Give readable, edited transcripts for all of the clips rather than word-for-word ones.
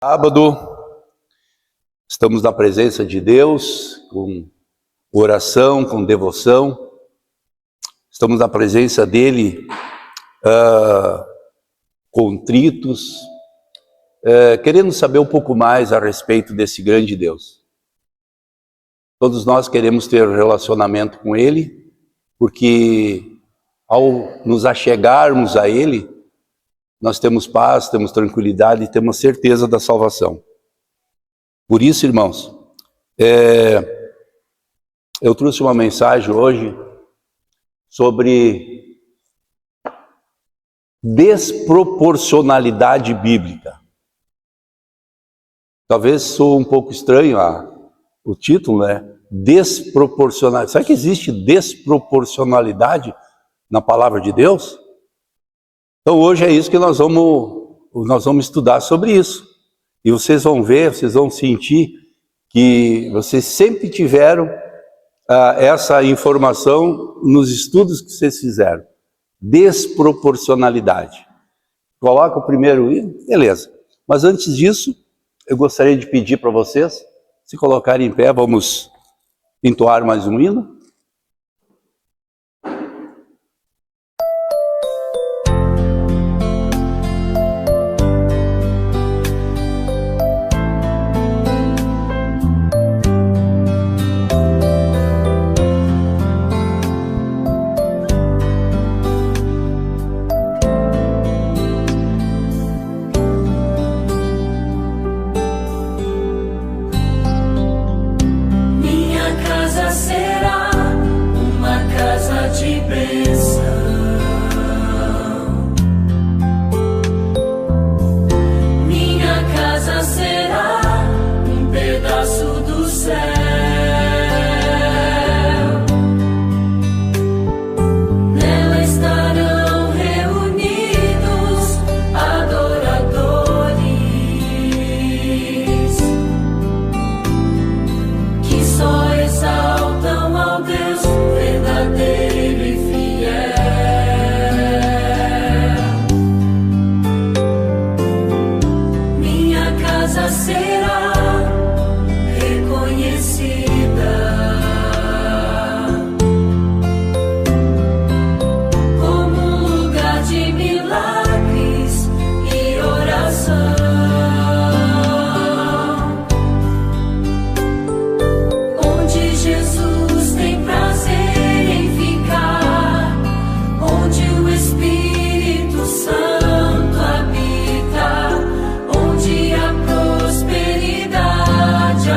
Sábado, estamos na presença de Deus, com oração, com devoção. Estamos na presença dEle, contritos, querendo saber um pouco mais a respeito desse grande Deus. Todos nós queremos ter um relacionamento com Ele, porque ao nos achegarmos a Ele, nós temos paz, temos tranquilidade e temos certeza da salvação. Por isso, irmãos, eu trouxe uma mensagem hoje sobre desproporcionalidade bíblica. Talvez soe um pouco estranho o título, né? Desproporcionalidade. Será que existe desproporcionalidade na palavra de Deus? Então hoje é isso que nós vamos estudar sobre isso. E vocês vão ver, vocês vão sentir que vocês sempre tiveram essa informação nos estudos que vocês fizeram. Desproporcionalidade. Coloca o primeiro hino, beleza. Mas antes disso, eu gostaria de pedir para vocês se colocarem em pé, vamos entoar mais um hino. Prosperidade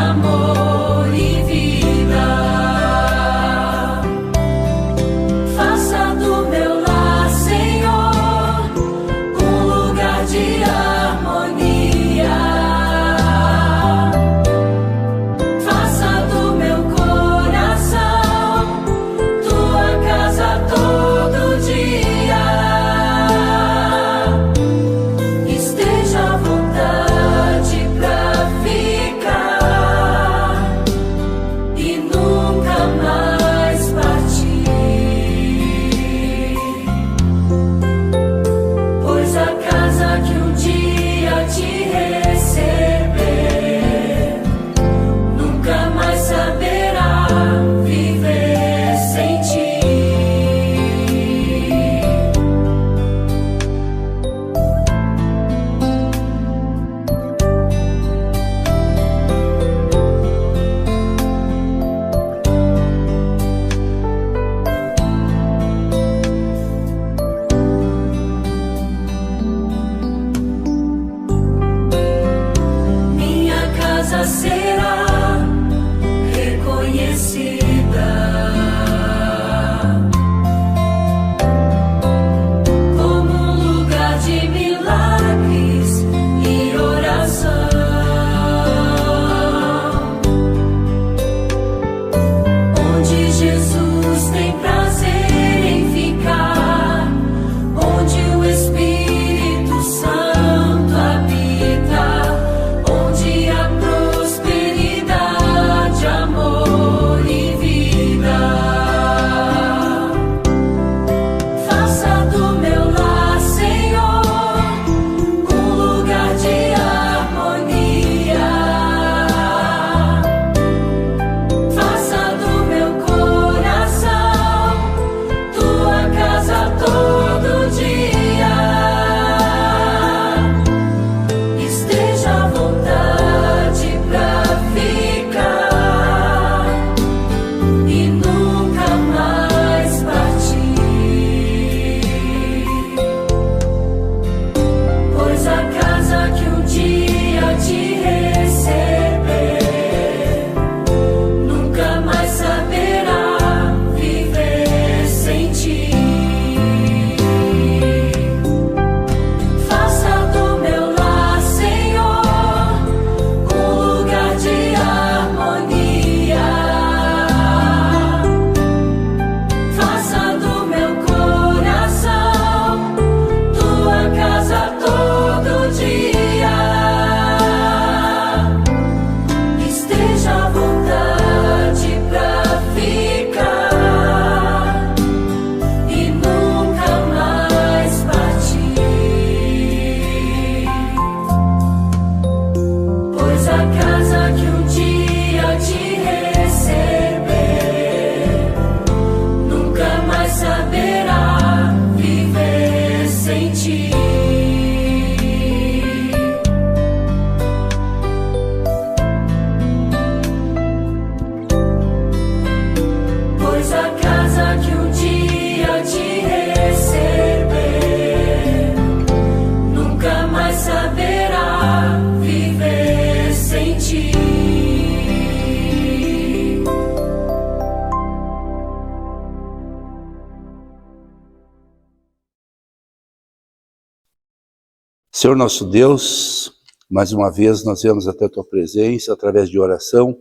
Senhor nosso Deus, mais uma vez nós viemos até a Tua presença através de oração,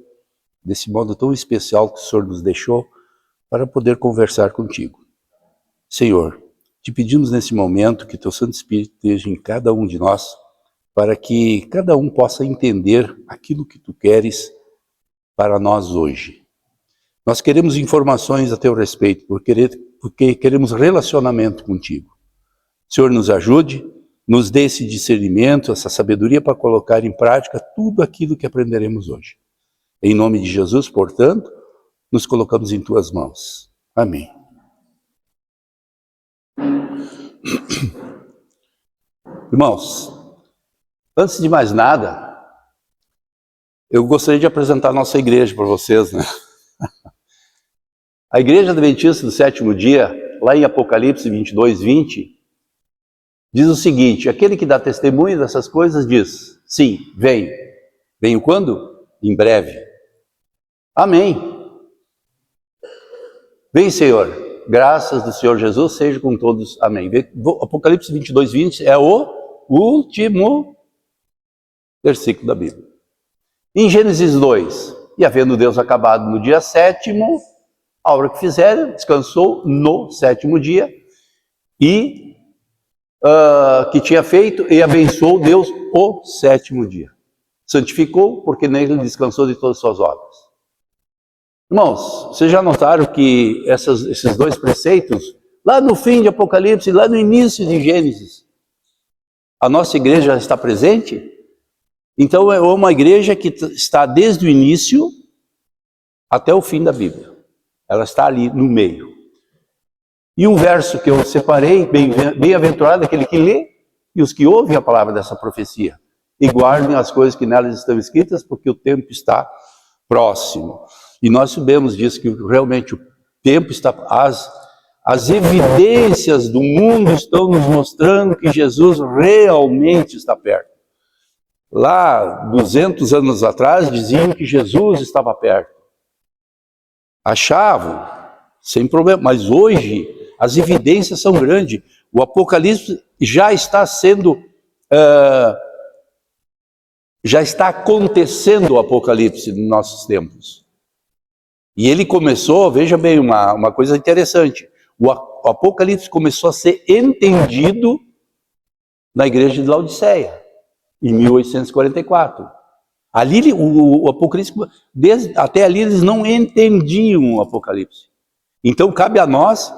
desse modo tão especial que o Senhor nos deixou para poder conversar contigo. Senhor, te pedimos nesse momento que Teu Santo Espírito esteja em cada um de nós, para que cada um possa entender aquilo que Tu queres para nós hoje. Nós queremos informações a Teu respeito, porque queremos relacionamento contigo. Senhor, nos ajude, nos dê esse discernimento, essa sabedoria para colocar em prática tudo aquilo que aprenderemos hoje. Em nome de Jesus, portanto, nos colocamos em Tuas mãos. Amém. Irmãos, antes de mais nada, eu gostaria de apresentar a nossa igreja para vocês, né? A Igreja Adventista do Sétimo Dia, lá em Apocalipse 22, 20, diz o seguinte: aquele que dá testemunho dessas coisas diz, sim, venho. Venho quando? Em breve. Amém. Vem, Senhor. Graças do Senhor Jesus seja com todos. Amém. Apocalipse 22, 20 é o último versículo da Bíblia. Em Gênesis 2, e havendo Deus acabado no dia sétimo, a obra que fizeram, descansou no sétimo dia, e que tinha feito, e abençoou Deus o sétimo dia. Santificou, porque nele descansou de todas as suas obras. Irmãos, vocês já notaram que esses dois preceitos, lá no fim de Apocalipse, lá no início de Gênesis, a nossa igreja já está presente? Então é uma igreja que está desde o início até o fim da Bíblia. Ela está ali no meio. E um verso que eu separei, bem-aventurado aquele que lê e os que ouvem a palavra dessa profecia e guardem as coisas que nelas estão escritas, porque o tempo está próximo. E nós sabemos disso, que realmente o tempo está... As evidências do mundo estão nos mostrando que Jesus realmente está perto. Lá, 200 anos atrás, diziam que Jesus estava perto. Achavam, sem problema, mas hoje as evidências são grandes. O Apocalipse já está sendo, já está acontecendo o Apocalipse nos nossos tempos. E ele começou, veja bem, uma coisa interessante, o Apocalipse começou a ser entendido na igreja de Laodiceia, em 1844. Ali o Apocalipse, até ali eles não entendiam o Apocalipse. Então cabe a nós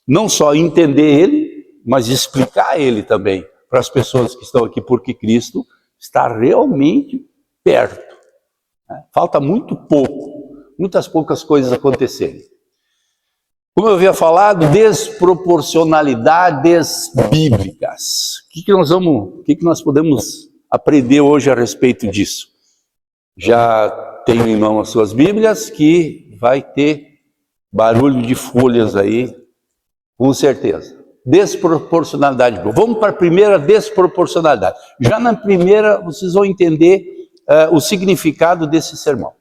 não só entender ele, mas explicar ele também para as pessoas que estão aqui, porque Cristo está realmente perto. Falta muito pouco, muitas poucas coisas acontecerem. Como eu havia falado, desproporcionalidades bíblicas. O que nós podemos aprender hoje a respeito disso? Já tenho em mão as suas Bíblias, que vai ter barulho de folhas aí, com certeza. Desproporcionalidade. Vamos para a primeira desproporcionalidade. Já na primeira, vocês vão entender o significado desse sermão.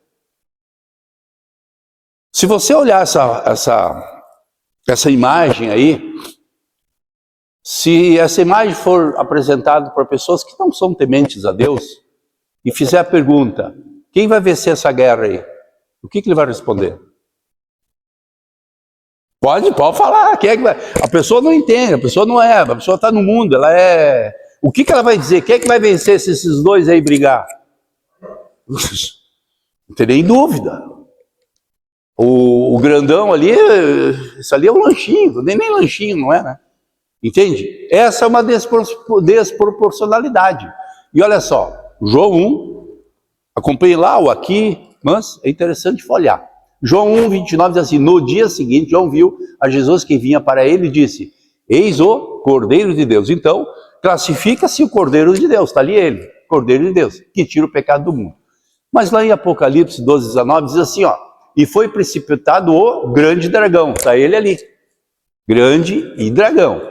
Se você olhar essa imagem aí, se essa imagem for apresentada para pessoas que não são tementes a Deus, e fizer a pergunta, quem vai vencer essa guerra aí? O que ele vai responder? Pode falar, quem é que vai? A pessoa não entende, a pessoa não é, a pessoa está no mundo, ela é... O que ela vai dizer? Quem é que vai vencer se esses dois aí brigar? Não tem nem dúvida. O grandão ali, isso ali é um lanchinho, nem lanchinho, não é, né? Entende? Essa é uma desproporcionalidade. E olha só, João 1, acompanhe lá ou aqui, mas é interessante folhear. João 1, 29 diz assim, no dia seguinte, João viu a Jesus que vinha para ele e disse, eis o Cordeiro de Deus. Então, classifica-se o Cordeiro de Deus, está ali ele, Cordeiro de Deus, que tira o pecado do mundo. Mas lá em Apocalipse 12, 19, diz assim, ó, e foi precipitado o grande dragão, está ele ali, grande e dragão.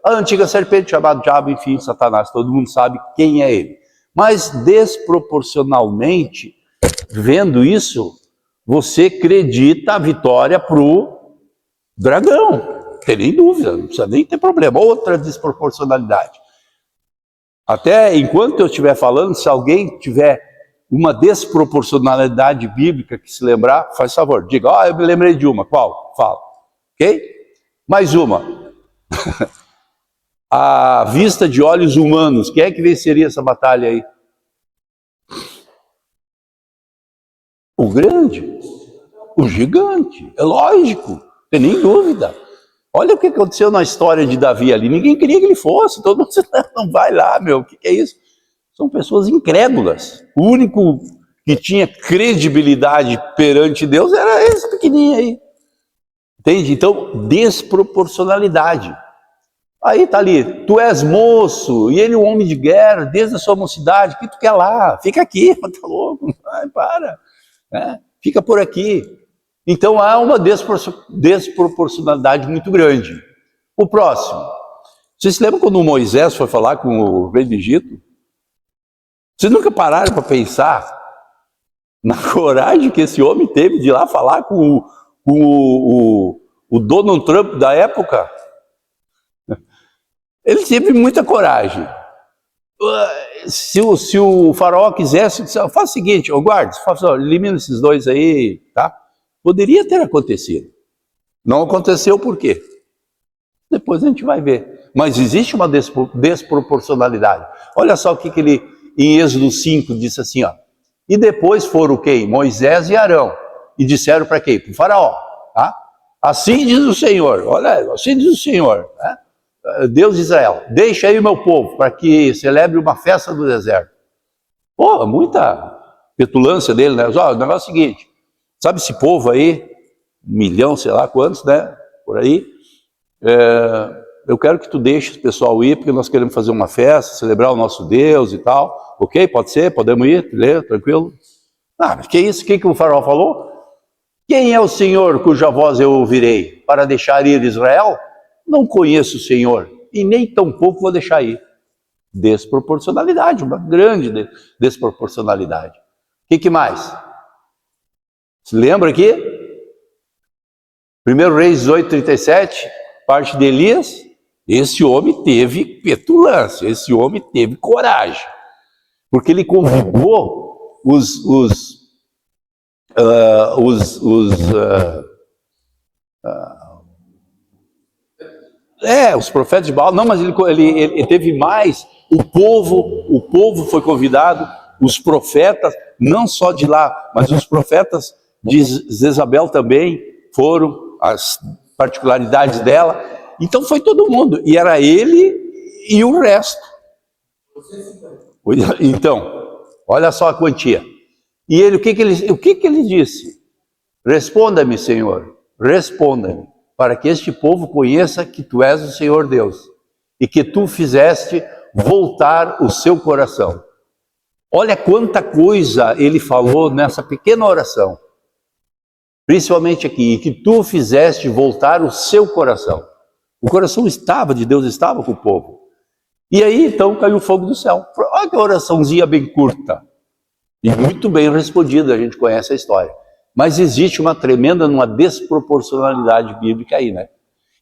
A antiga serpente, chamada Diabo, enfim, Satanás, todo mundo sabe quem é ele. Mas desproporcionalmente, vendo isso, você acredita a vitória para o dragão. Não tem nem dúvida, não precisa nem ter problema. Outra desproporcionalidade. Até enquanto eu estiver falando, se alguém tiver uma desproporcionalidade bíblica que se lembrar, faz favor, diga, eu me lembrei de uma, qual? Fala, ok? Mais uma. A vista de olhos humanos, quem é que venceria essa batalha aí? O grande, o gigante, é lógico, não tem nem dúvida. Olha o que aconteceu na história de Davi ali, ninguém queria que ele fosse, todo mundo disse, não vai lá, meu, o que é isso? São pessoas incrédulas. O único que tinha credibilidade perante Deus era esse pequenininho aí. Entende? Então, desproporcionalidade. Aí tá ali, tu és moço, e ele um homem de guerra, desde a sua mocidade, o que tu quer lá? Fica aqui, tá louco, vai, para. Fica por aqui. Então há uma desproporcionalidade muito grande. O próximo. Vocês se lembram quando Moisés foi falar com o rei do Egito? Vocês nunca pararam para pensar na coragem que esse homem teve de ir lá falar com o Donald Trump da época? Ele teve muita coragem. Se o faraó quisesse, faz o seguinte, guarda, elimina esses dois aí, tá? Poderia ter acontecido. Não aconteceu por quê? Depois a gente vai ver. Mas existe uma desproporcionalidade. Olha só o que ele, em Êxodo 5, disse assim, ó. E depois foram quem? Moisés e Arão. E disseram para quem? Para o faraó. Tá? Assim diz o Senhor. Olha, assim diz o Senhor. Né? Deus de Israel. Deixa aí o meu povo para que celebre uma festa do deserto. Pô, muita petulância dele, né? Ó, o negócio é o seguinte. Sabe esse povo aí, 1 milhão, sei lá quantos, né? Por aí. Eu quero que tu deixe o pessoal ir, porque nós queremos fazer uma festa, celebrar o nosso Deus e tal. Ok? Pode ser? Podemos ir? Tranquilo? Que isso? O que o faraó falou? Quem é o Senhor cuja voz eu ouvirei para deixar ir Israel? Não conheço o Senhor e nem tampouco vou deixar ir. Desproporcionalidade, uma grande desproporcionalidade. O que mais? Se lembra aqui? 1 Reis 18:37, parte de Elias. Esse homem teve petulância, esse homem teve coragem, porque ele convidou os profetas de Baal. Não, mas ele teve mais. O povo foi convidado, os profetas, não só de lá, mas os profetas de Jezabel também foram, as particularidades dela. Então foi todo mundo, e era ele e o resto. Então, olha só a quantia. E ele, o que ele disse? Responda-me, Senhor, responda-me, para que este povo conheça que tu és o Senhor Deus, e que tu fizeste voltar o seu coração. Olha quanta coisa ele falou nessa pequena oração. Principalmente aqui, e que tu fizeste voltar o seu coração. O coração de Deus estava com o povo. E aí, então, caiu o fogo do céu. Olha que oraçãozinha bem curta. E muito bem respondida, a gente conhece a história. Mas existe uma desproporcionalidade bíblica aí, né?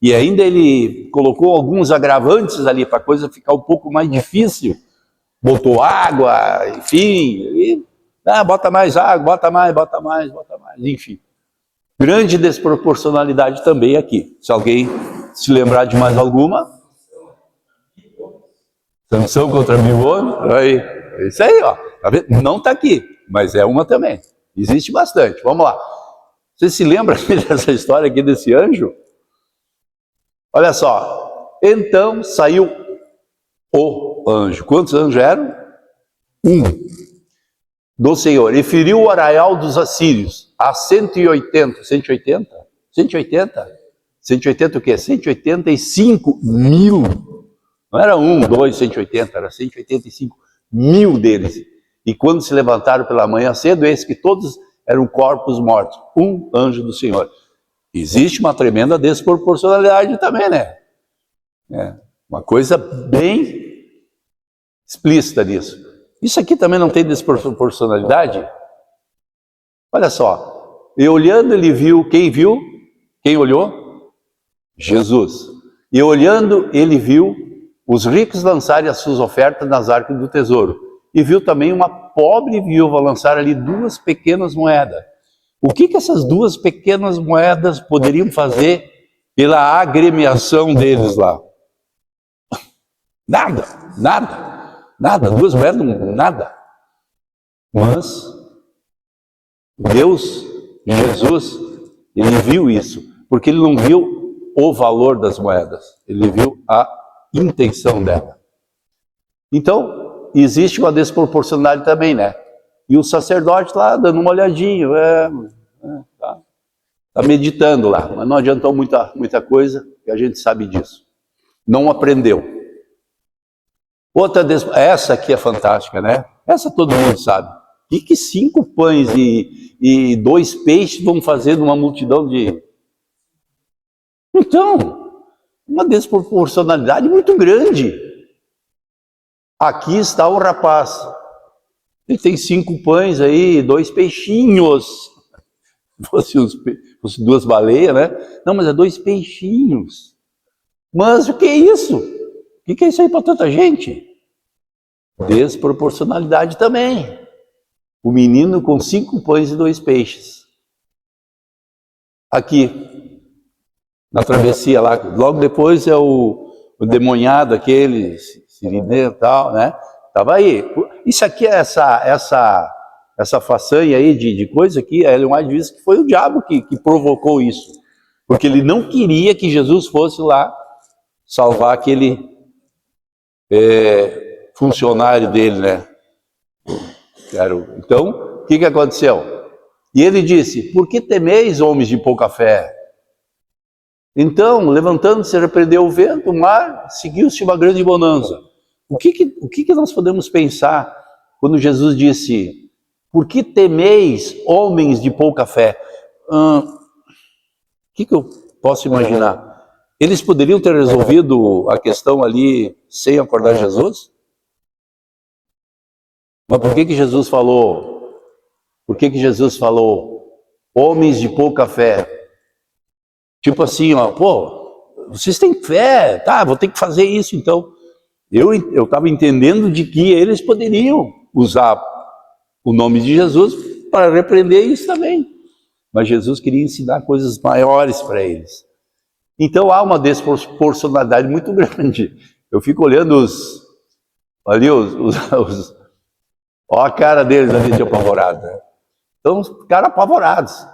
E ainda ele colocou alguns agravantes ali para a coisa ficar um pouco mais difícil. Botou água, enfim. Bota mais água, bota mais, enfim. Grande desproporcionalidade também aqui. Se alguém se lembrar de mais alguma. Sansão contra mil homens. Aí, isso aí, ó. Tá vendo? Não está aqui, mas é uma também. Existe bastante. Vamos lá. Você se lembra dessa história aqui desse anjo? Olha só. Então saiu o anjo. Quantos anjos eram? Um. Do Senhor. E feriu o arraial dos assírios a 180. 180? 180? 180 o quê? 185 mil. Não era 180, era 185 mil deles. E quando se levantaram pela manhã cedo, eis que todos eram corpos mortos. Um anjo do Senhor. Existe uma tremenda desproporcionalidade também, né? Uma coisa bem explícita nisso. Isso aqui também não tem desproporcionalidade? Olha só. E olhando ele viu, quem olhou? Jesus. E olhando ele viu os ricos lançarem as suas ofertas nas arcas do tesouro. E viu também uma pobre viúva lançar ali 2 pequenas moedas. O que essas 2 pequenas moedas poderiam fazer pela agremiação deles lá? Nada, nada, nada. 2 moedas, nada. Mas Deus, Jesus, ele viu isso, porque ele não viu o valor das moedas, ele viu a intenção dela. Então, existe uma desproporcionalidade também, né? E o sacerdote lá dando uma olhadinha, tá meditando lá, mas não adiantou muita coisa, que a gente sabe disso. Não aprendeu. Essa aqui é fantástica, né? Essa todo mundo sabe. O que 5 pães e 2 peixes vão fazer numa multidão de... Então, uma desproporcionalidade muito grande. Aqui está o rapaz. Ele tem 5 pães aí, 2 peixinhos. Fosse 2 baleias, né? Não, mas é 2 peixinhos. Mas o que é isso? O que é isso aí para tanta gente? Desproporcionalidade também. O menino com 5 pães e 2 peixes. Aqui, na travessia lá, logo depois é o demoniado aquele, Sirineu e tal, né? Estava aí. Isso aqui é essa façanha aí de coisa aqui, a Ellen White diz que foi o diabo que provocou isso. Porque ele não queria que Jesus fosse lá salvar aquele funcionário dele, né? Então, o que aconteceu? E ele disse, por que temeis, homens de pouca fé? Então, levantando-se, repreendeu o vento, o mar, seguiu-se uma grande bonança. O que nós podemos pensar quando Jesus disse, por que temeis, homens de pouca fé? O que eu posso imaginar? Eles poderiam ter resolvido a questão ali sem acordar Jesus? Mas por que Jesus falou? Por que Jesus falou, homens de pouca fé? Tipo assim, ó, pô, vocês têm fé, tá, vou ter que fazer isso então. Eu estava entendendo de que eles poderiam usar o nome de Jesus para repreender isso também. Mas Jesus queria ensinar coisas maiores para eles. Então há uma desproporcionalidade muito grande. Eu fico olhando olha a cara deles ali de apavorado. Né? Então, os caras apavorados.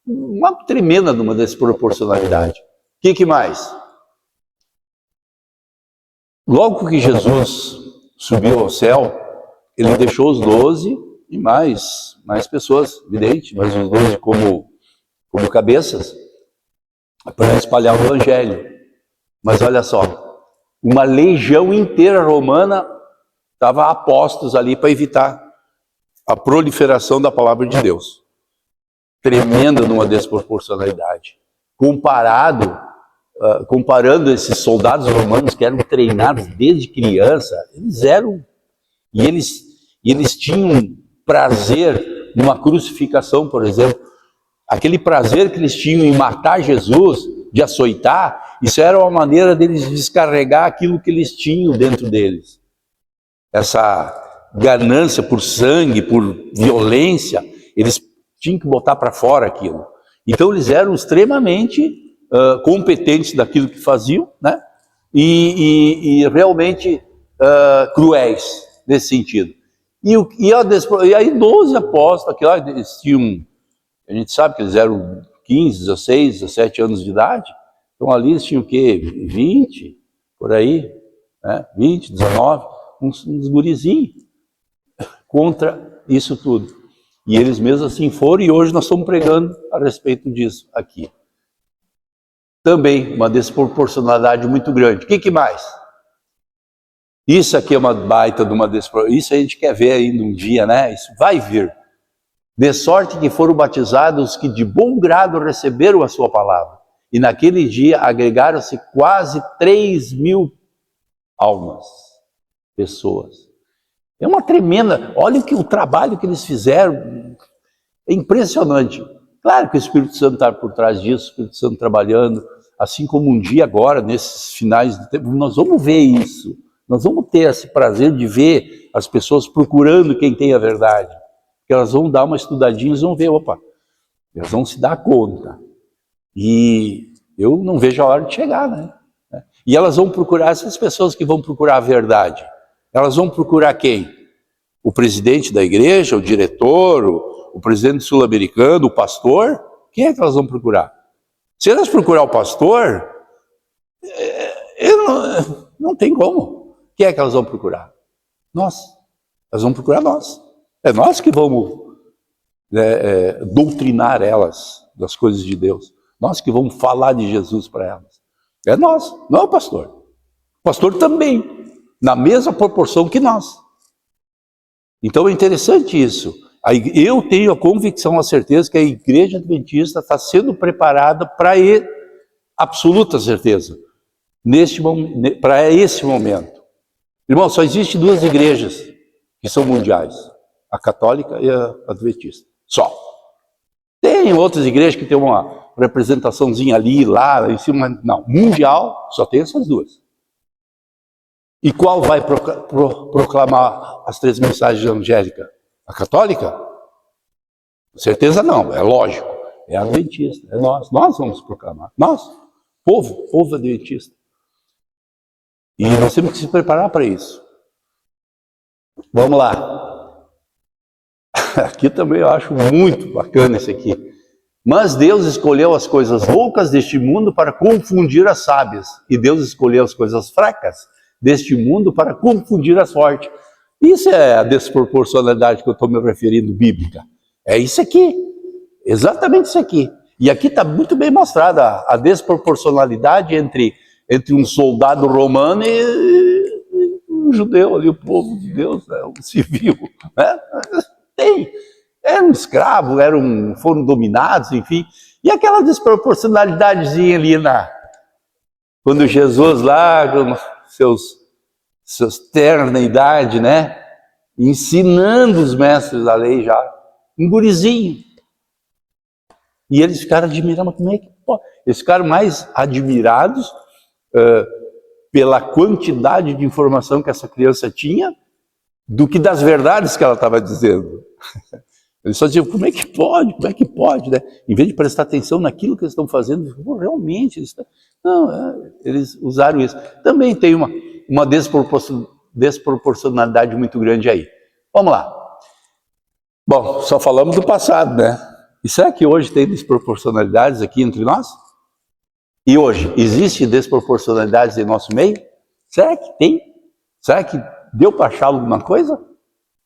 Uma tremenda de uma desproporcionalidade. O que mais? Logo que Jesus subiu ao céu, ele deixou os 12 e mais pessoas, evidente, mas os 12 como cabeças, para espalhar o evangelho. Mas olha só, uma legião inteira romana estava a postos ali para evitar a proliferação da palavra de Deus. Tremenda numa desproporcionalidade. Comparando esses soldados romanos que eram treinados desde criança, eles tinham prazer numa crucificação, por exemplo. Aquele prazer que eles tinham em matar Jesus, de açoitar, isso era uma maneira deles descarregar aquilo que eles tinham dentro deles. Essa ganância por sangue, por violência, eles tinham que botar para fora aquilo. Então eles eram extremamente competentes daquilo que faziam, né? E realmente cruéis nesse sentido. E aí 12 apóstolos, que lá eles tinham, a gente sabe que eles eram 15, 16, 17 anos de idade, então ali eles tinham o quê? 20, por aí, né? 20, 19, uns gurizinhos contra isso tudo. E eles mesmo assim foram, e hoje nós estamos pregando a respeito disso aqui. Também uma desproporcionalidade muito grande. O que mais? Isso aqui é uma baita de uma desproporcionalidade. Isso a gente quer ver ainda um dia, né? Isso vai vir. De sorte que foram batizados os que de bom grado receberam a sua palavra. E naquele dia agregaram-se quase 3.000 almas, pessoas. É uma tremenda, olha o trabalho que eles fizeram, é impressionante. Claro que o Espírito Santo está por trás disso, o Espírito Santo trabalhando, assim como um dia agora, nesses finais de tempo, nós vamos ver isso. Nós vamos ter esse prazer de ver as pessoas procurando quem tem a verdade. Que elas vão dar uma estudadinha e vão ver, opa, elas vão se dar conta. E eu não vejo a hora de chegar, né? E elas vão procurar, essas pessoas que vão procurar a verdade, elas vão procurar quem? O presidente da igreja, o diretor, o presidente sul-americano, o pastor? Quem é que elas vão procurar? Se elas procurar o pastor, não tem como. Quem é que elas vão procurar? Nós. Elas vão procurar nós. É nós que vamos doutrinar elas das coisas de Deus. Nós que vamos falar de Jesus para elas. É nós, não é o pastor. O pastor também, na mesma proporção que nós. Então é interessante isso. Eu tenho a convicção, a certeza que a igreja adventista está sendo preparada para absoluta certeza, para esse momento. Irmão, só existe duas igrejas que são mundiais, a católica e a adventista. Só. Tem outras igrejas que tem uma representaçãozinha ali, lá, em cima, mas não. Mundial, só tem essas duas. E qual vai proclamar as três mensagens evangélicas? A católica? Com certeza não, é lógico. É a adventista, é nós. Nós vamos proclamar. Nós, povo adventista. E nós temos que se preparar para isso. Vamos lá. Aqui também eu acho muito bacana esse aqui. Mas Deus escolheu as coisas loucas deste mundo para confundir as sábias. E Deus escolheu as coisas fracas deste mundo para confundir as fortes. Isso é a desproporcionalidade que eu estou me referindo, bíblica. É isso aqui. Exatamente isso aqui. E aqui está muito bem mostrada a desproporcionalidade entre um soldado romano e um judeu ali, o povo de Deus, né, o civil. Né? Tem. Eram escravos, foram dominados, enfim. E aquela desproporcionalidadezinha ali quando Jesus lá, com seus ternos na idade, né? Ensinando os mestres da lei já. Um gurizinho. E eles ficaram admirando, como é que pode? Eles ficaram mais admirados pela quantidade de informação que essa criança tinha do que das verdades que ela estava dizendo. Eles só diziam, como é que pode, né? Em vez de prestar atenção naquilo que eles estão fazendo, realmente, eles usaram isso. Também tem uma desproporcionalidade muito grande aí. Vamos lá. Bom, só falamos do passado, né? E será que hoje tem desproporcionalidades aqui entre nós? E hoje, existe desproporcionalidades em nosso meio? Será que tem? Será que deu para achar alguma coisa?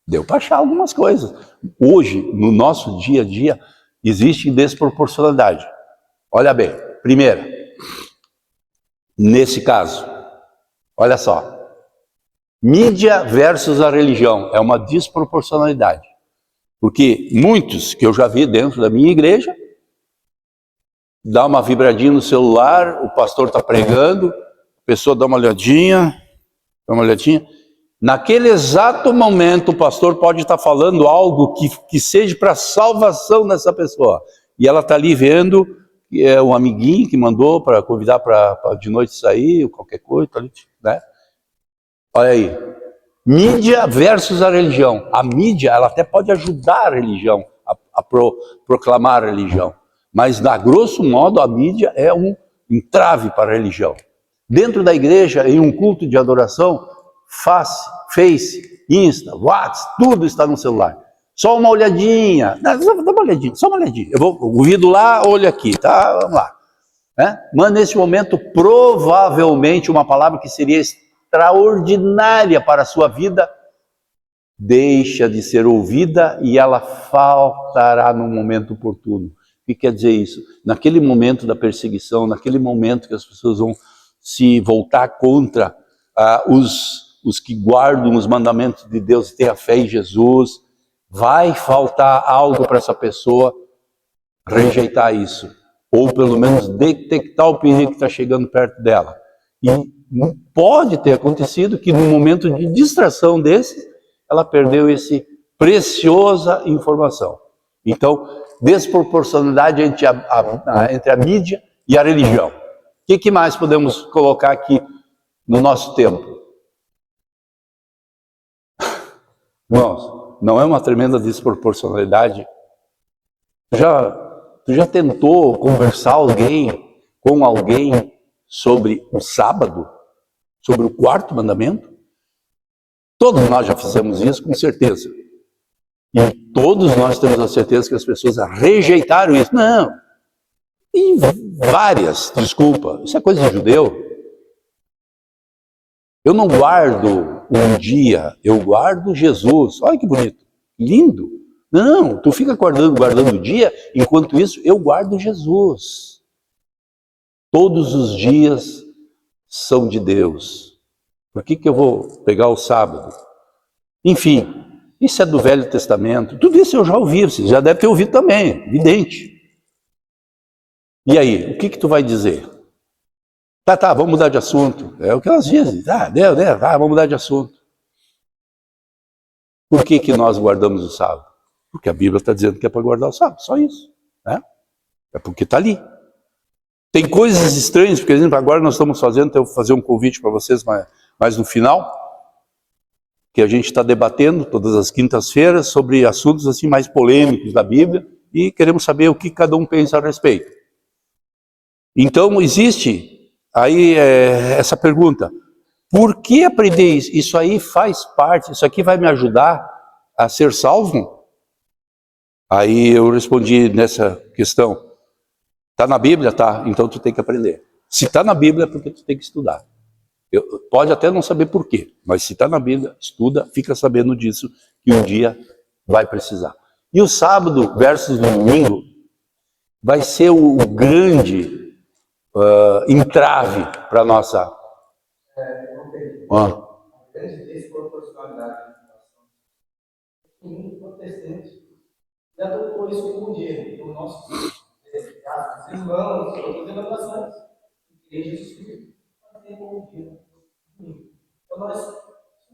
Deu para achar algumas coisas. Hoje, no nosso dia a dia, existe desproporcionalidade. Olha bem, primeira, nesse caso, olha só, mídia versus a religião é uma desproporcionalidade. Porque muitos que eu já vi dentro da minha igreja, dá uma vibradinha no celular, o pastor está pregando, a pessoa dá uma olhadinha. Naquele exato momento, o pastor pode estar falando algo que seja para a salvação dessa pessoa. E ela está ali vendo, que é um amiguinho que mandou para convidar para de noite sair, ou qualquer coisa, tá ali, né? Olha aí. Mídia versus a religião. A mídia, ela até pode ajudar a religião, a proclamar a religião. Mas, a grosso modo, a mídia é um entrave para a religião. Dentro da igreja, em um culto de adoração, Face, Insta, WhatsApp, tudo está no celular. Só uma olhadinha. Dá uma olhadinha, só uma olhadinha. Eu vou ouvido lá, olho aqui, tá? Vamos lá. Mas, nesse momento, provavelmente, uma palavra que seria extraordinária para a sua vida, deixa de ser ouvida e ela faltará no momento oportuno. O que quer dizer isso? Naquele momento da perseguição, naquele momento que as pessoas vão se voltar contra os que guardam os mandamentos de Deus e têm a fé em Jesus, vai faltar algo para essa pessoa rejeitar isso. Ou pelo menos detectar o perigo que está chegando perto dela. E pode ter acontecido que no momento de distração desse, ela perdeu essa preciosa informação. Então, desproporcionalidade entre a mídia e a religião. que mais podemos colocar aqui no nosso tempo? Irmãos, não é uma tremenda desproporcionalidade? Tu já tentou conversar com alguém sobre o sábado? Sobre o quarto mandamento? Todos nós já fizemos isso, com certeza. E todos nós temos a certeza que as pessoas rejeitaram isso. Não. E várias, desculpa, isso é coisa de judeu. Eu não guardo um dia, eu guardo Jesus. Olha que bonito, lindo. Não, tu fica guardando o dia, enquanto isso eu guardo Jesus. Todos os dias são de Deus. Por que eu vou pegar o sábado? Enfim, isso é do Velho Testamento. Tudo isso eu já ouvi, você já deve ter ouvido também, evidente. E aí, o que tu vai dizer? Tá, vamos mudar de assunto. É o que elas dizem. Deu, vamos mudar de assunto. Por que nós guardamos o sábado? Porque a Bíblia está dizendo que é para guardar o sábado, só isso. Né? É porque está ali. Tem coisas estranhas, por exemplo, agora nós estamos fazendo, eu vou fazer um convite para vocês mais no final, que a gente está debatendo todas as quintas-feiras sobre assuntos assim mais polêmicos da Bíblia e queremos saber o que cada um pensa a respeito. Então existe aí essa pergunta, por que aprender isso? Isso aí faz parte, isso aqui vai me ajudar a ser salvo? Aí eu respondi nessa questão, está na Bíblia? Tá, então tu tem que aprender. Se está na Bíblia é porque tu tem que estudar. Pode até não saber por quê, mas se está na Bíblia, estuda, fica sabendo disso, que um dia vai precisar. E o sábado versus domingo vai ser o grande entrave para a nossa... A grande desproporcionalidade em muito protestante já adotou isso como dia. Então, nossos irmãos, outras denominações, igrejas que fazem como dia. Então, nós somos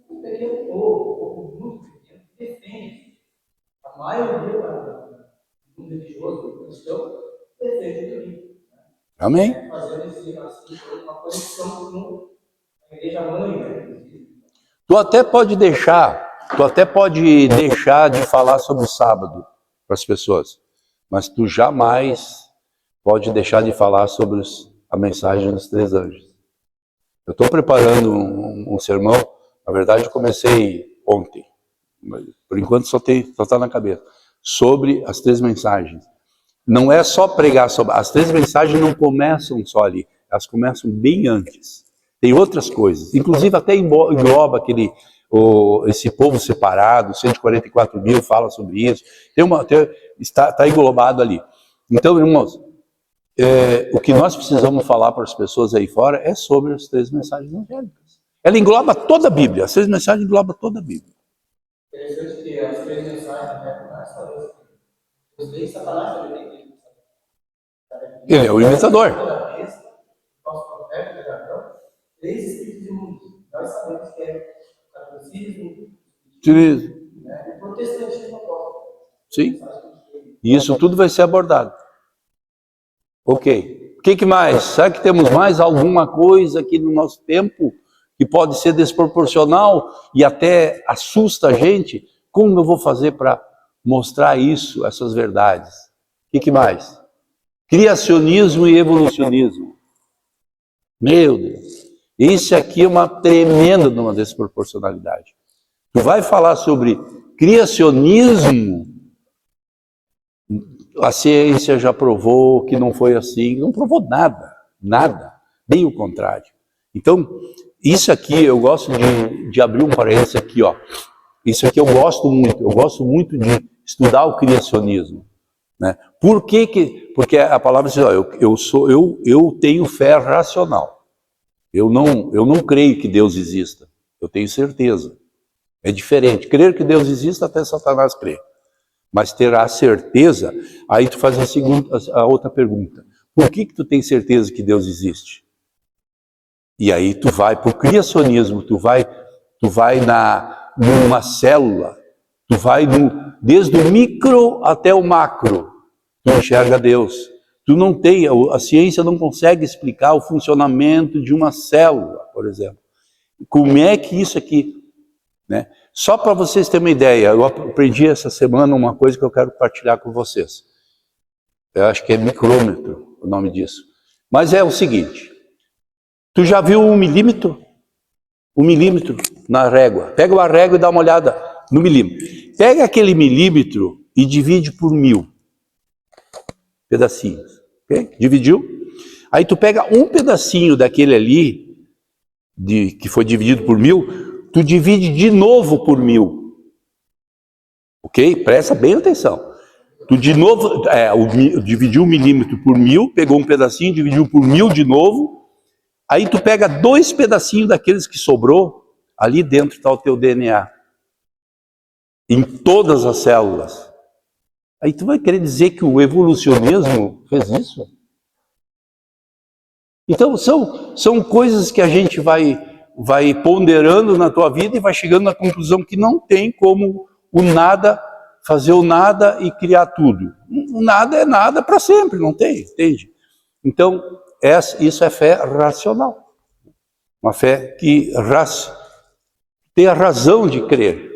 um pequeno povo muito pequeno, que defende. A maioria do mundo religioso, cristão, defende o domingo. Amém? Fazendo uma conexão com a igreja mãe, né? Tu até pode deixar de falar sobre o sábado para as pessoas, mas tu jamais pode deixar de falar sobre a mensagem dos 3 anjos. Eu estou preparando um sermão, na verdade eu comecei ontem, mas por enquanto só está na cabeça, sobre as 3 mensagens. Não é só pregar sobre... As 3 mensagens não começam só ali, elas começam bem antes. Tem outras coisas, inclusive até engloba esse povo separado, 144 mil fala sobre isso, está englobado ali. Então, irmãos, o que nós precisamos falar para as pessoas aí fora é sobre as 3 mensagens evangélicas. Ela engloba toda a Bíblia, as 3 mensagens englobam toda a Bíblia. Interessante que as 3 mensagens não é só Deus. Os leis Satanás também tem que... Ele é o imitador. Nosso profeta, 3 espíritos imundos. Nós sabemos que é o catolicismo, o protestantismo. Sim. E isso tudo vai ser abordado. Ok. O que mais? Será que temos mais alguma coisa aqui no nosso tempo que pode ser desproporcional e até assusta a gente? Como eu vou fazer para mostrar isso, essas verdades? O que mais? Criacionismo e evolucionismo. Meu Deus. Isso aqui é uma tremenda desproporcionalidade. Tu vai falar sobre criacionismo, a ciência já provou que não foi assim, não provou nada, bem o contrário. Então, isso aqui, eu gosto de abrir um parênteses aqui, ó. Isso aqui eu gosto muito de estudar o criacionismo. Né? Porque a palavra diz, ó, eu tenho fé racional. Eu não creio que Deus exista, eu tenho certeza. É diferente, crer que Deus exista até Satanás crer. Mas ter a certeza, aí tu faz a outra pergunta. Por que tu tem certeza que Deus existe? E aí tu vai para o criacionismo, tu vai numa célula, tu vai desde o micro até o macro, tu enxerga Deus. Tu não tem, a ciência não consegue explicar o funcionamento de uma célula, por exemplo. Como é que isso aqui, né? Só para vocês terem uma ideia, eu aprendi essa semana uma coisa que eu quero compartilhar com vocês. Eu acho que é micrômetro o nome disso. Mas é o seguinte, tu já viu 1 milímetro? 1 milímetro na régua. Pega uma régua e dá uma olhada no milímetro. Pega aquele milímetro e divide por 1000 pedacinhos. Okay? Dividiu? Aí tu pega um pedacinho daquele ali, que foi dividido por 1000, tu divide de novo por 1000. Ok? Presta bem atenção. Tu de novo, dividiu 1 milímetro por 1000, pegou um pedacinho, dividiu por 1000 de novo. Aí tu pega 2 pedacinhos daqueles que sobrou, ali dentro está o teu DNA. Em todas as células. Aí tu vai querer dizer que o evolucionismo fez isso? Então são coisas que a gente vai ponderando na tua vida e vai chegando na conclusão que não tem como o nada fazer o nada e criar tudo. O nada é nada para sempre, não tem, entende? Então isso é fé racional. Uma fé que tem a razão de crer.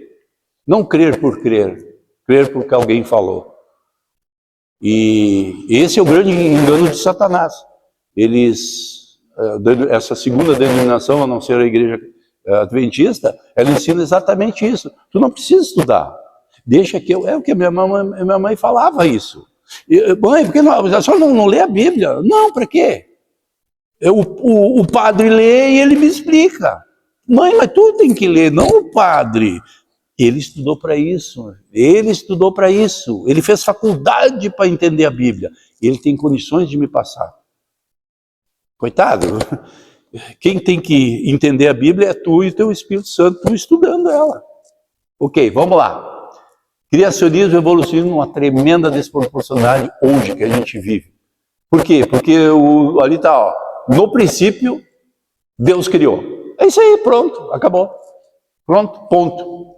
Não crer por crer, crer porque alguém falou. E esse é o grande engano de Satanás. Essa segunda denominação, a não ser a igreja adventista, ela ensina exatamente isso. Tu não precisa estudar. Deixa que é o que minha mãe falava isso. Mãe, por que a senhora não lê a Bíblia? Não, para quê? O padre lê e ele me explica. Mãe, mas tu tem que ler, não o padre. Ele estudou para isso, ele fez faculdade para entender a Bíblia, ele tem condições de me passar. Coitado, quem tem que entender a Bíblia é tu e teu Espírito Santo, tu estudando ela. Ok, vamos lá. Criacionismo e evolucionismo, uma tremenda desproporcionalidade hoje que a gente vive. Por quê? Porque ali está, ó, no princípio, Deus criou. É isso aí, pronto, acabou. Pronto, ponto.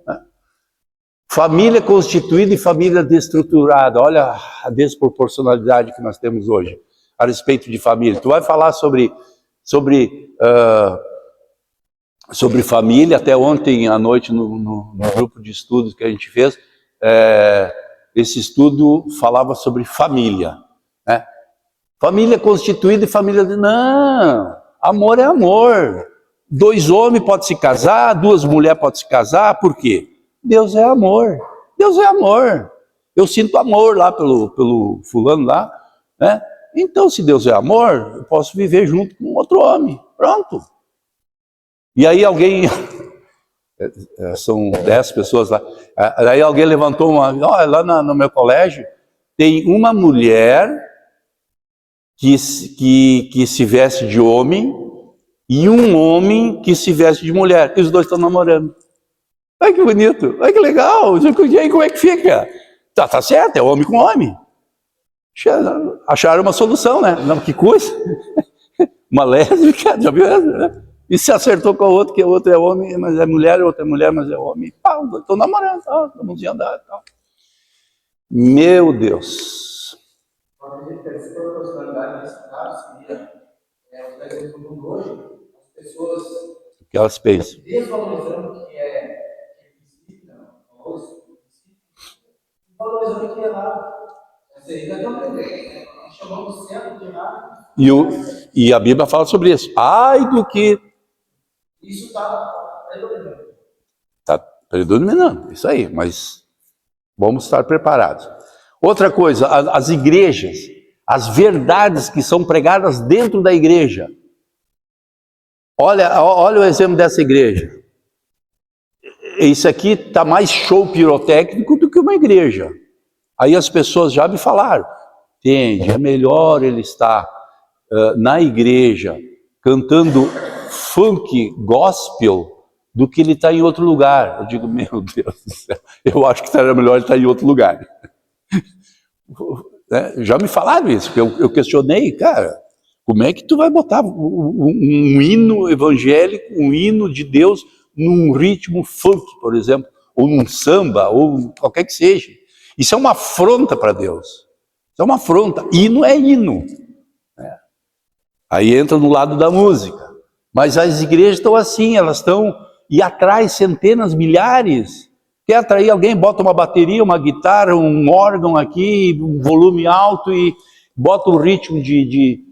Família constituída e família desestruturada. Olha a desproporcionalidade que nós temos hoje a respeito de família. Tu vai falar sobre família. Até ontem à noite no grupo de estudos que a gente fez, esse estudo falava sobre família, né? Família constituída e família... Não, amor é amor. 2 homens podem se casar, 2 mulheres podem se casar, por quê? Deus é amor, Deus é amor. Eu sinto amor lá pelo fulano lá, né? Então, se Deus é amor, eu posso viver junto com outro homem, pronto. E aí alguém, são 10 pessoas lá, aí alguém levantou lá no meu colégio, tem uma mulher que se veste de homem e um homem que se veste de mulher, e os dois estão namorando. Olha que bonito, olha que legal, e aí como é que fica? Tá certo, é homem com homem. Acharam uma solução, né? Não, que coisa. Uma lésbica, já viu essa, né? E se acertou com a outra, que o outro é homem, mas é mulher, outra é mulher, mas é homem. Estão namorando, a mãozinha andar. Meu Deus. As pessoas que elas pensam. Desvalorizando o que é valorizando o que é errado. Chamamos certo de errado. E a Bíblia fala sobre isso. Ai do que. Isso está predominando. Está predominando, isso aí, mas vamos estar preparados. Outra coisa, as igrejas, as verdades que são pregadas dentro da igreja. Olha o exemplo dessa igreja. Isso aqui está mais show pirotécnico do que uma igreja. Aí as pessoas já me falaram, entende, é melhor ele estar na igreja cantando funk gospel do que ele estar em outro lugar. Eu digo, meu Deus do céu, eu acho que seria melhor ele estar em outro lugar. Já me falaram isso, porque eu questionei, cara, como é que tu vai botar um hino evangélico, um hino de Deus num ritmo funk, por exemplo, ou num samba, ou qualquer que seja. Isso é uma afronta para Deus. Isso é uma afronta. Hino é hino. Aí entra no lado da música. Mas as igrejas estão assim, elas estão... E atrai centenas, milhares. Quer atrair alguém, bota uma bateria, uma guitarra, um órgão aqui, um volume alto e bota o ritmo de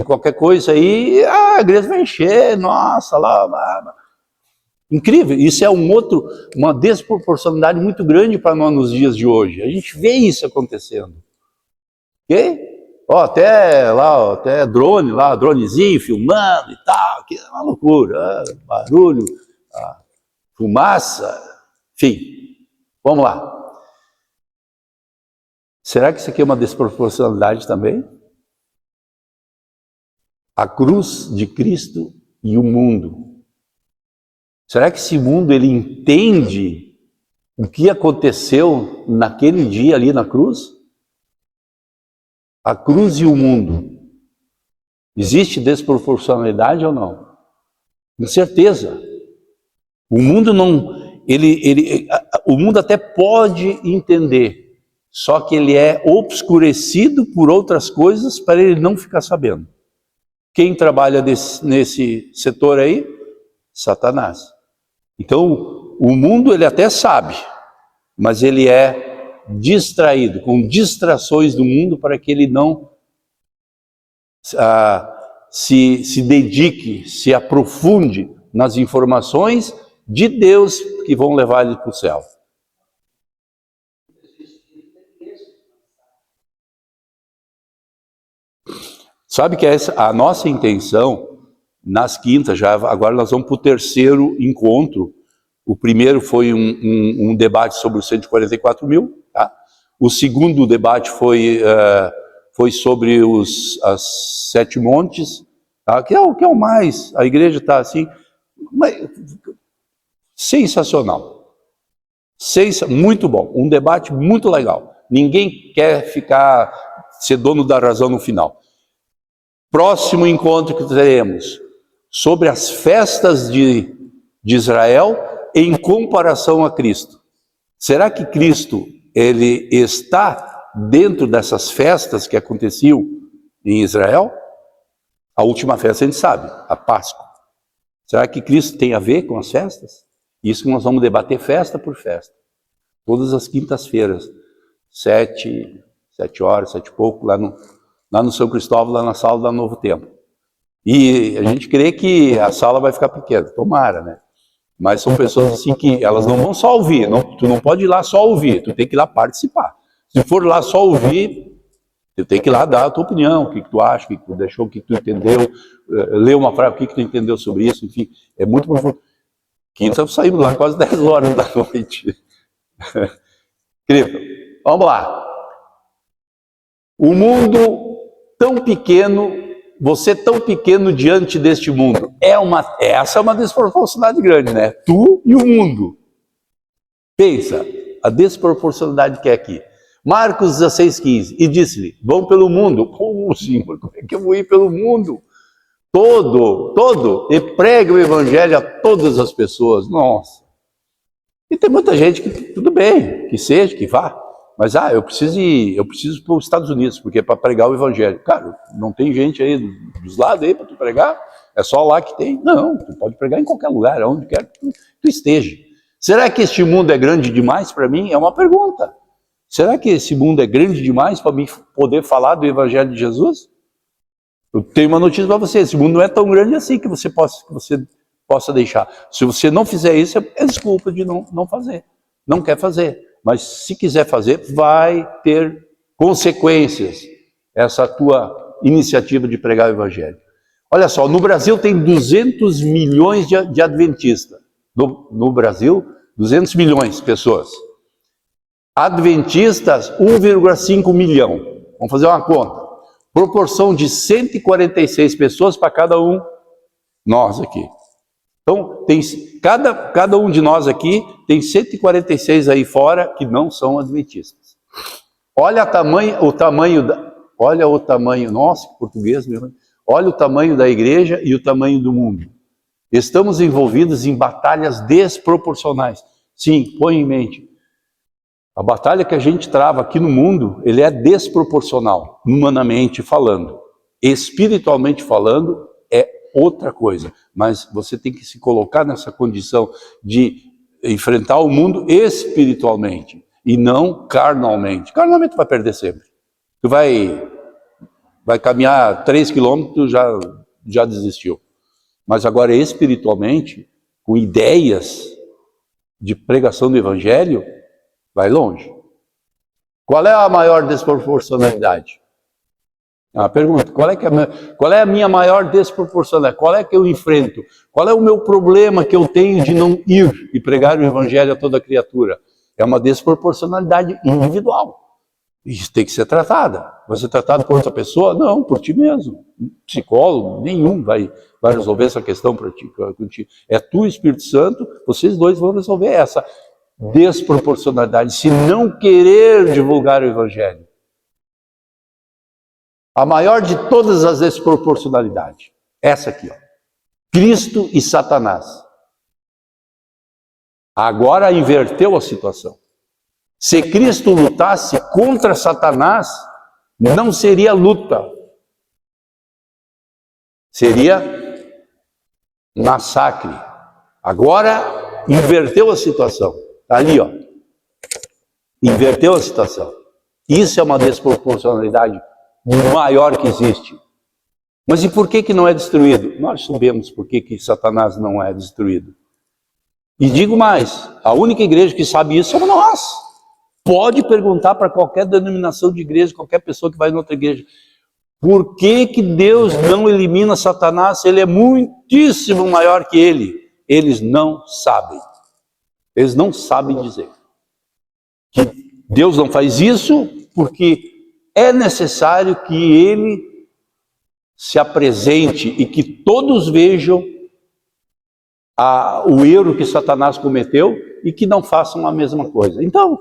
qualquer coisa aí, a igreja vai encher, nossa, lá. Incrível, isso é uma desproporcionalidade muito grande para nós nos dias de hoje. A gente vê isso acontecendo. Ok? Até drone, dronezinho filmando e tal, que é uma loucura, barulho, fumaça, enfim. Vamos lá. Será que isso aqui é uma desproporcionalidade também? A cruz de Cristo e o mundo. Será que esse mundo ele entende o que aconteceu naquele dia ali na cruz? A cruz e o mundo. Existe desproporcionalidade ou não? Com certeza. O mundo não, o mundo até pode entender, só que ele é obscurecido por outras coisas para ele não ficar sabendo. Quem trabalha nesse setor aí? Satanás. Então, o mundo ele até sabe, mas ele é distraído, com distrações do mundo para que ele não se dedique, se aprofunde nas informações de Deus que vão levar ele para o céu. Sabe que a nossa intenção, nas quintas, agora nós vamos para o terceiro encontro. O primeiro foi um debate sobre os 144 mil. Tá? O segundo debate foi sobre as 7 montes, tá? que é o mais, a igreja está assim, sensacional. Muito bom, um debate muito legal. Ninguém quer ser dono da razão no final. Próximo encontro que teremos sobre as festas de Israel em comparação a Cristo. Será que Cristo ele está dentro dessas festas que aconteciam em Israel? A última festa a gente sabe, a Páscoa. Será que Cristo tem a ver com as festas? Isso que nós vamos debater festa por festa. Todas as quintas-feiras, 7 horas, 7 e pouco, lá no São Cristóvão, lá na sala da Novo Tempo. E a gente crê que a sala vai ficar pequena, tomara, né? Mas são pessoas assim que elas não vão só ouvir, tu não pode ir lá só ouvir, tu tem que ir lá participar. Se for lá só ouvir, tu tem que ir lá dar a tua opinião, o que tu acha, o que tu deixou, o que tu entendeu, ler uma frase, o que tu entendeu sobre isso, enfim, é muito profundo. Quinta saímos lá quase 10 horas da noite. Incrível. Vamos lá. O mundo tão pequeno, você tão pequeno diante deste mundo, essa é uma desproporcionalidade grande, né? Tu e o mundo. Pensa, a desproporcionalidade que é aqui. Marcos 16,15, e disse-lhe, vão pelo mundo. Como, Senhor, como é que eu vou ir pelo mundo? Todo, e prega o evangelho a todas as pessoas. Nossa. E tem muita gente que, tudo bem, que seja, que vá. Mas, eu preciso para os Estados Unidos, porque é para pregar o evangelho. Cara, não tem gente aí dos lados aí para tu pregar? É só lá que tem? Não, tu pode pregar em qualquer lugar, onde quer que tu esteja. Será que este mundo é grande demais para mim? É uma pergunta. Será que esse mundo é grande demais para mim poder falar do evangelho de Jesus? Eu tenho uma notícia para você, esse mundo não é tão grande assim que você possa deixar. Se você não fizer isso, é desculpa de não fazer. Não quer fazer. Mas se quiser fazer, vai ter consequências essa tua iniciativa de pregar o evangelho. Olha só, no Brasil tem 200 milhões de adventistas. No Brasil, 200 milhões de pessoas. Adventistas, 1,5 milhão. Vamos fazer uma conta. Proporção de 146 pessoas para cada um nós aqui. Então, cada um de nós aqui tem 146 aí fora que não são adventistas. Olha o tamanho, nossa, que português mesmo. Olha o tamanho da igreja e o tamanho do mundo. Estamos envolvidos em batalhas desproporcionais. Sim, põe em mente. A batalha que a gente trava aqui no mundo, ele é desproporcional, humanamente falando. Espiritualmente falando, é outra coisa. Mas você tem que se colocar nessa condição de enfrentar o mundo espiritualmente e não carnalmente. Carnalmente vai perder sempre. Tu vai caminhar 3 quilômetros, já desistiu. Mas agora espiritualmente, com ideias de pregação do evangelho, vai longe. Qual é a maior desproporcionalidade? A pergunta, qual é a minha maior desproporcionalidade? Qual é que eu enfrento? Qual é o meu problema que eu tenho de não ir e pregar o evangelho a toda criatura? É uma desproporcionalidade individual. Isso tem que ser tratada. Vai ser tratado por outra pessoa? Não, por ti mesmo. Psicólogo, nenhum vai resolver essa questão para ti. É tu, Espírito Santo, vocês dois vão resolver essa desproporcionalidade, se não querer divulgar o evangelho. A maior de todas as desproporcionalidades, essa aqui, ó. Cristo e Satanás. Agora inverteu a situação. Se Cristo lutasse contra Satanás, não seria luta. Seria massacre. Agora inverteu a situação. Está ali, ó. Inverteu a situação. Isso é uma desproporcionalidade maior que existe. Mas e por que não é destruído? Nós sabemos por que Satanás não é destruído. E digo mais, a única igreja que sabe isso somos nós. Pode perguntar para qualquer denominação de igreja, qualquer pessoa que vai em outra igreja, por que Deus não elimina Satanás se ele é muitíssimo maior que ele? Eles não sabem. Eles não sabem dizer. Que Deus não faz isso porque é necessário que ele se apresente e que todos vejam o erro que Satanás cometeu e que não façam a mesma coisa. Então,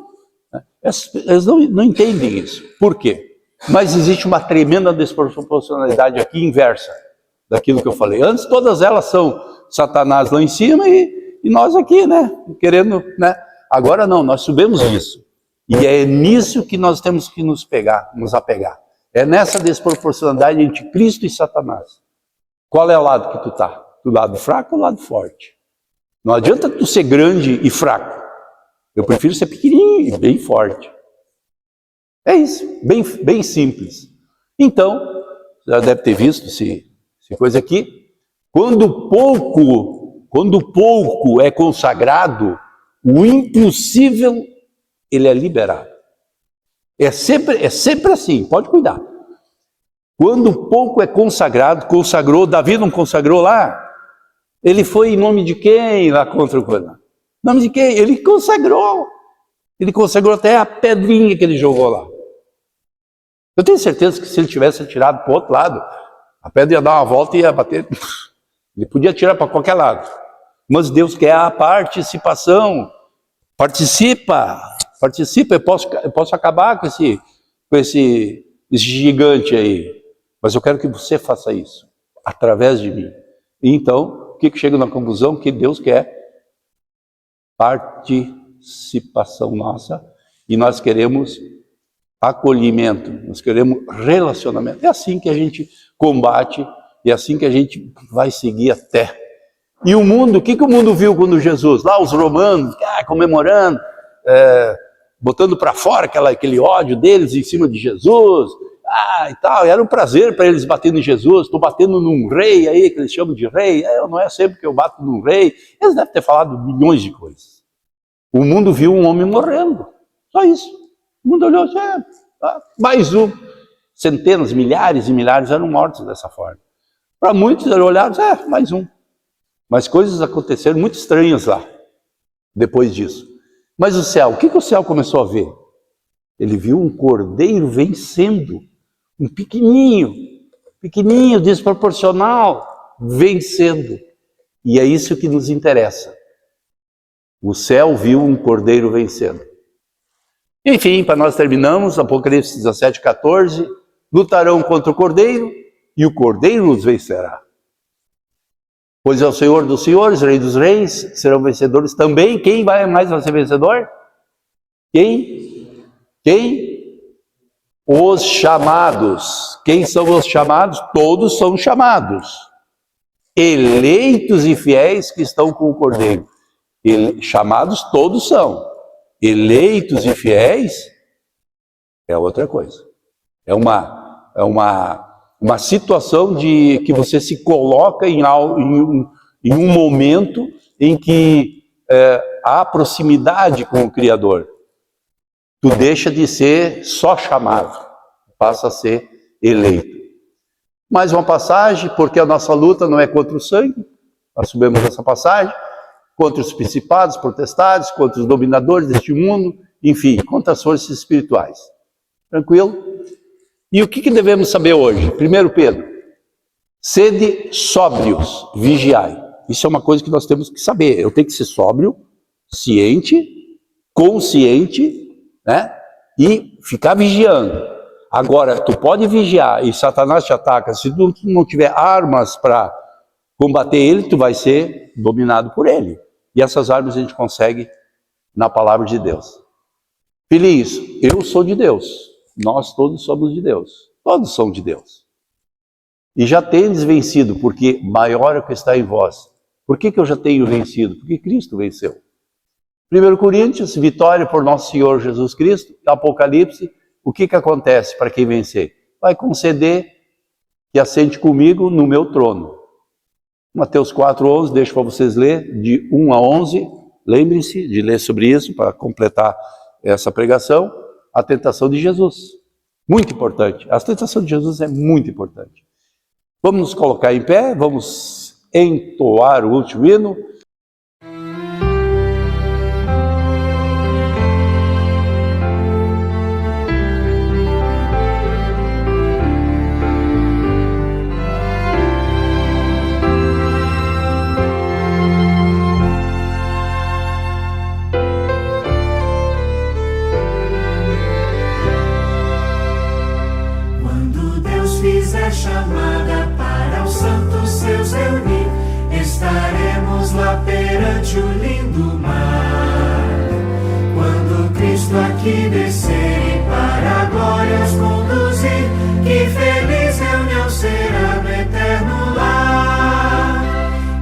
eles não entendem isso. Por quê? Mas existe uma tremenda desproporcionalidade aqui inversa daquilo que eu falei. Antes todas elas são Satanás lá em cima e nós aqui, né? Querendo, né? Agora não, nós subimos isso. E é nisso que nós temos que nos apegar. É nessa desproporcionalidade entre Cristo e Satanás. Qual é o lado que tu tá? Do lado fraco ou do lado forte? Não adianta tu ser grande e fraco. Eu prefiro ser pequenininho e bem forte. É isso, bem simples. Então, já deve ter visto essa coisa aqui. Quando pouco é consagrado, o impossível ele é liberado. É sempre assim, pode cuidar. Quando pouco é consagrado, consagrou, Davi não consagrou lá? Ele foi em nome de quem lá contra o Canaã? Em nome de quem? Ele consagrou. Ele consagrou até a pedrinha que ele jogou lá. Eu tenho certeza que se ele tivesse atirado para o outro lado, a pedra ia dar uma volta e ia bater. Ele podia atirar para qualquer lado. Mas Deus quer a participação. Participa. Eu posso acabar com esse gigante aí. Mas eu quero que você faça isso. Através de mim. E então, o que chega na conclusão? Que Deus quer participação nossa. E nós queremos acolhimento. Nós queremos relacionamento. É assim que a gente combate. E é assim que a gente vai seguir até. E o mundo, o que o mundo viu quando Jesus? Lá os romanos, comemorando, botando para fora aquele ódio deles em cima de Jesus, e tal. E era um prazer para eles baterem em Jesus. Estou batendo num rei aí, que eles chamam de rei. Não é sempre que eu bato num rei. Eles devem ter falado milhões de coisas. O mundo viu um homem morrendo. Só isso. O mundo olhou, mais um. Centenas, milhares e milhares eram mortos dessa forma. Para muitos, eles olharam, mais um. Mas coisas aconteceram muito estranhas lá, depois disso. Mas o céu, o que o céu começou a ver? Ele viu um cordeiro vencendo, um pequenininho, desproporcional, vencendo. E é isso que nos interessa. O céu viu um cordeiro vencendo. Enfim, para nós terminamos, Apocalipse 17, 14, lutarão contra o cordeiro e o cordeiro os vencerá. Pois é o Senhor dos senhores, Rei dos reis, serão vencedores também. Quem vai ser vencedor? Quem? Quem? Os chamados. Quem são os chamados? Todos são chamados. Eleitos e fiéis que estão com o Cordeiro. Chamados todos são. Eleitos e fiéis é outra coisa. É uma situação de que você se coloca em um momento em que há proximidade com o Criador. Tu deixa de ser só chamado, passa a ser eleito. Mais uma passagem, porque a nossa luta não é contra o sangue, nós subimos essa passagem, contra os principados, potestades, contra os dominadores deste mundo, enfim, contra as forças espirituais. Tranquilo? E o que devemos saber hoje? 1 Pedro, sede sóbrios, vigiai. Isso é uma coisa que nós temos que saber. Eu tenho que ser sóbrio, ciente, consciente, né? E ficar vigiando. Agora, tu pode vigiar e Satanás te ataca. Se tu não tiver armas para combater ele, tu vai ser dominado por ele. E essas armas a gente consegue na palavra de Deus. Filhinhos, eu sou de Deus. Nós todos somos de Deus. Todos são de Deus. E já tendes vencido, porque maior é o que está em vós. Por que eu já tenho vencido? Porque Cristo venceu. 1 Coríntios, vitória por nosso Senhor Jesus Cristo. Apocalipse, o que acontece para quem vencer? Vai conceder que assente comigo no meu trono. Mateus 4:11, deixo para vocês ler, de 1 a 11. Lembrem-se de ler sobre isso para completar essa pregação. A tentação de Jesus. Muito importante. A tentação de Jesus é muito importante. Vamos nos colocar em pé, vamos entoar o último hino. Chamada para os santos seus reunir, estaremos lá perante o lindo mar. Quando Cristo aqui descer e para a glória os conduzir, que feliz reunião será no eterno lar.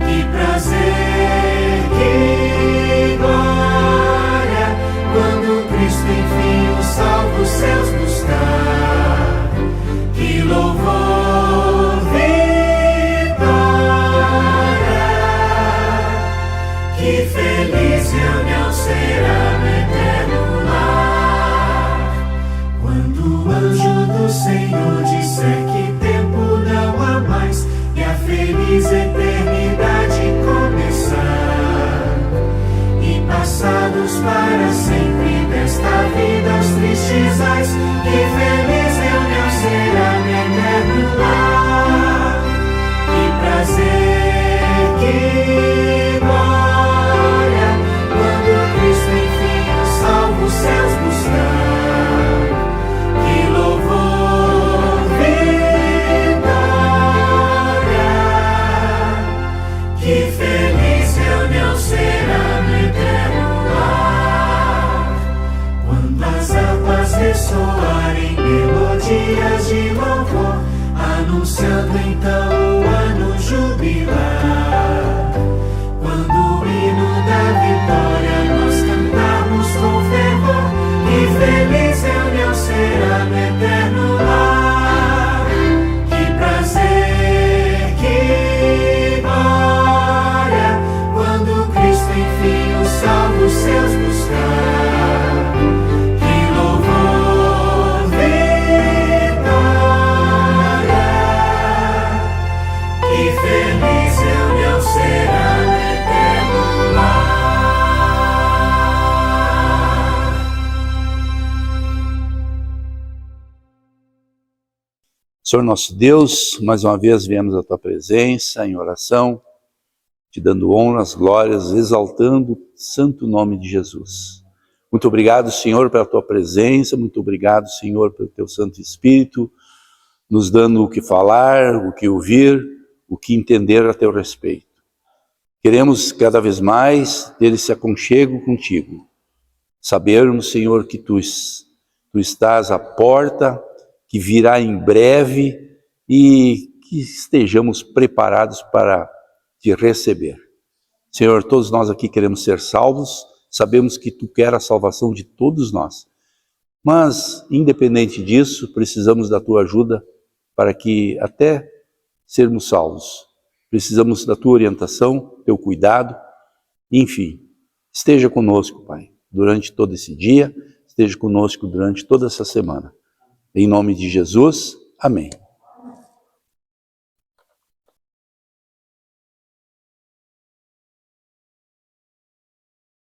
Que prazer, que glória, quando Cristo enfim os salvos seus buscar. Que louvor, vitória, que feliz reunião será no eterno lar. Quando o anjo do Senhor disser que tempo não há mais e a feliz eternidade começar, e passados para sempre desta vida os tristes ais, que feliz reunião será no eterno lar. Que prazer, que glória, quando Cristo enfim os salvos seus buscar. Que louvor, vitória, que feliz reunião será no eterno lar. Quando as harpas ressoarem melodias de louvor, anunciando então o ano jubilar. Quando o hino da vitória nós cantarmos com fervor, que feliz reunião será no eterno lar. Que prazer, que glória, quando Cristo enfim os salvos seus buscar. Que louvor, que feliz reunião será no eterno lar. Senhor nosso Deus, mais uma vez viemos à Tua presença em oração, te dando honras, glórias, exaltando o santo nome de Jesus. Muito obrigado, Senhor, pela Tua presença, muito obrigado, Senhor, pelo Teu Santo Espírito, nos dando o que falar, o que ouvir, o que entender a Teu respeito. Queremos cada vez mais ter esse aconchego contigo, Sabermos, Senhor, que Tu estás à porta, que virá em breve e que estejamos preparados para Te receber. Senhor, todos nós aqui queremos ser salvos, sabemos que Tu quer a salvação de todos nós. Mas, independente disso, precisamos da Tua ajuda para que até sermos salvos. Precisamos da Tua orientação, Teu cuidado, enfim. Esteja conosco, Pai, durante todo esse dia, esteja conosco durante toda essa semana. Em nome de Jesus, amém.